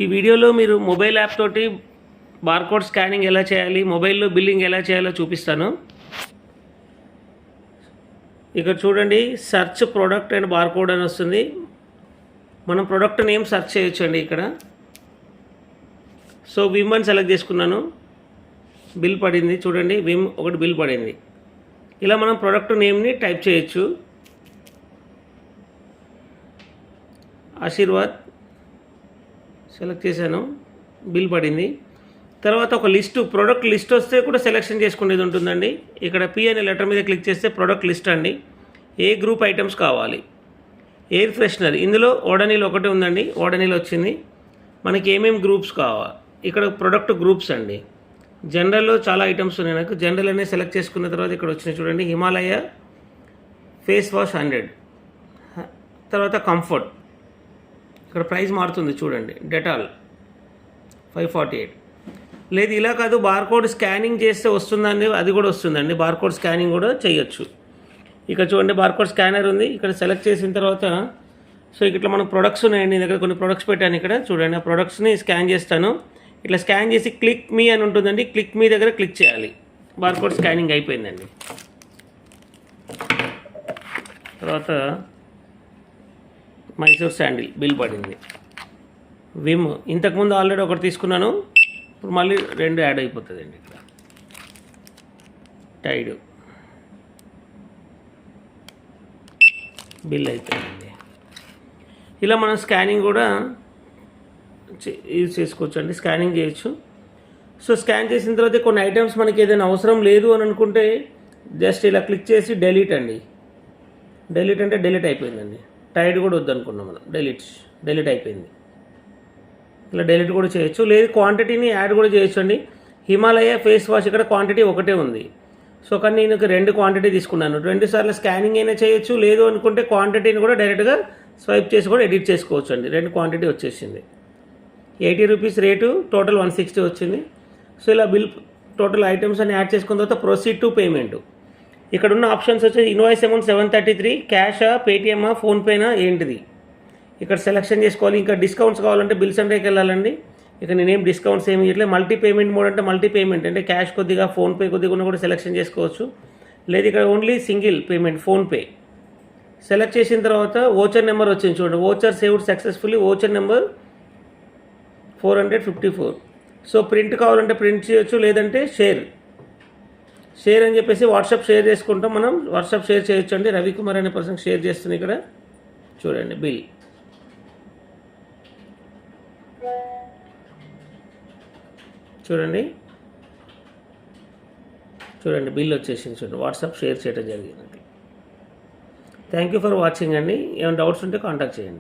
ఈ వీడియోలో మీరు మొబైల్ యాప్ తోటి బార్కోడ్ స్కానింగ్ ఎలా చేయాలి, మొబైల్లో బిల్లింగ్ ఎలా చేయాలో చూపిస్తాను. ఇక్కడ చూడండి, సెర్చ్ ప్రోడక్ట్ అండ్ బార్కోడ్ అని వస్తుంది. మనం ప్రోడక్ట్ నేమ్ సెర్చ్ చేయొచ్చు అండి ఇక్కడ. సో విమ్ అని సెలెక్ట్ చేసుకున్నాను. బిల్ పడింది చూడండి, విమ్ ఒకటి బిల్ పడింది. ఇలా మనం ప్రోడక్ట్ నేమ్ని టైప్ చేయొచ్చు. ఆశీర్వాద్ సెలెక్ట్ చేశాను, బిల్ పడింది. తర్వాత ఒక లిస్టు, ప్రోడక్ట్ లిస్ట్ వస్తే కూడా సెలెక్షన్ చేసుకునేది ఉంటుందండి. ఇక్కడ పి అనే లెటర్ మీద క్లిక్ చేస్తే ప్రోడక్ట్ లిస్ట్ అండి. ఏ గ్రూప్ ఐటమ్స్ కావాలి. ఎయిర్ ఫ్రెషనర్, ఇందులో ఓడనీల్ ఒకటి ఉందండి, ఓడనీల్ వచ్చింది. మనకి ఏమేమి గ్రూప్స్ కావాలి, ఇక్కడ ప్రొడక్ట్ గ్రూప్స్ అండి. జనరల్లో చాలా ఐటమ్స్ ఉన్నాయి. నాకు జనరల్ అనేది సెలెక్ట్ చేసుకున్న తర్వాత ఇక్కడ వచ్చినాయి చూడండి, హిమాలయ ఫేస్ వాష్ 100. తర్వాత కంఫర్ట్, ఇక్కడ ప్రైస్ మారుతుంది చూడండి, డెటాల్ 548. లేదు ఇలా కాదు, బార్కోడ్ స్కానింగ్ చేస్తే వస్తుందండి, అది కూడా వస్తుందండి. బార్కోడ్ స్కానింగ్ కూడా చేయొచ్చు. ఇక్కడ చూడండి, బార్కోడ్ స్కానర్ ఉంది. ఇక్కడ సెలెక్ట్ చేసిన తర్వాత సో ఇట్లా మనకు ప్రొడక్ట్స్ ఉన్నాయండి. దగ్గర కొన్ని ప్రొడక్ట్స్ పెట్టాను. ఇక్కడ చూడండి, ఆ ప్రొడక్ట్స్ని స్కాన్ చేస్తాను. ఇట్లా స్కాన్ చేసి క్లిక్ మీ అని ఉంటుందండి, క్లిక్ మీ దగ్గర క్లిక్ చేయాలి. బార్కోడ్ స్కానింగ్ అయిపోయిందండి. తర్వాత మైసూర్ శాండిల్ బిల్ పడింది. విమ్ ఇంతకుముందు ఆల్రెడీ ఒకటి తీసుకున్నాను, ఇప్పుడు మళ్ళీ 2 యాడ్ అయిపోతుందండి. ఇక్కడ టైడ్ బిల్ అయిపోయింది. ఇలా మనం స్కానింగ్ కూడా యూజ్ చేసుకోవచ్చు అండి, స్కానింగ్ చేయొచ్చు. సో స్కాన్ చేసిన తర్వాత కొన్ని ఐటమ్స్ మనకి ఏదైనా అవసరం లేదు అని అనుకుంటే జస్ట్ ఇలా క్లిక్ చేసి డెలీట్ అండి. డెలీట్ అంటే డెలీట్ అయిపోయిందండి. టైడ్ కూడా వద్దనుకున్నాం మనం, డెలీట్ అయిపోయింది. ఇలా డెలీట్ కూడా చేయొచ్చు. లేదు క్వాంటిటీని యాడ్ కూడా చేయొచ్చు అండి. హిమాలయ ఫేస్ వాష్ ఇక్కడ క్వాంటిటీ ఒకటే ఉంది. సో కానీ నేను 2 క్వాంటిటీ తీసుకున్నాను. 2 సార్లు స్కానింగ్ అయినా చేయొచ్చు. లేదు అనుకుంటే క్వాంటిటీని కూడా డైరెక్ట్గా స్వైప్ చేసి కూడా ఎడిట్ చేసుకోవచ్చు అండి. 2 క్వాంటిటీ వచ్చేసింది. 80 రూపీస్ రేటు, టోటల్ 160 వచ్చింది. సో ఇలా బిల్ టోటల్ ఐటమ్స్ అని యాడ్ చేసుకున్న తర్వాత ప్రొసీడ్ టు పేమెంట్. ఇక్కడ ఉన్న ఆప్షన్స్ వచ్చేసి ఇన్వాయిస్ అమౌంట్ 733, క్యాషా, పేటిఎమ్మా, ఫోన్పేనా ఏంటిది ఇక్కడ సెలెక్షన్ చేసుకోవాలి. ఇంకా డిస్కౌంట్స్ కావాలంటే బిల్స్ అండ్కి వెళ్ళాలండి. ఇక నేనేం డిస్కౌంట్స్ ఏమి ఇట్లే. మల్టీ పేమెంట్ మోడ్ అంటే మల్టీ పేమెంట్ అంటే క్యాష్ కొద్దిగా, ఫోన్పే కొద్దిగా ఉన్న కూడా సెలెక్షన్ చేసుకోవచ్చు. లేదు ఇక్కడ only single payment PhonePe select చేసిన తర్వాత ఓచర్ నెంబర్ వచ్చింది చూడండి, voucher saved successfully, voucher number 454. So print కావాలంటే ప్రింట్ చేయొచ్చు, లేదంటే షేర్ అని చెప్పేసి వాట్సాప్ షేర్ చేసుకుంటాం. మనం వాట్సాప్ షేర్ చేయొచ్చు అండి. రవికుమార్ అనే పర్సన్ షేర్ చేస్తుంది. ఇక్కడ చూడండి బిల్ చూడండి బిల్ వచ్చేసింది చూడండి, వాట్సాప్ షేర్ చేయడం జరిగింది. థ్యాంక్ యూ ఫర్ వాచింగ్ అండి. ఏమైనా డౌట్స్ ఉంటే కాంటాక్ట్ చేయండి.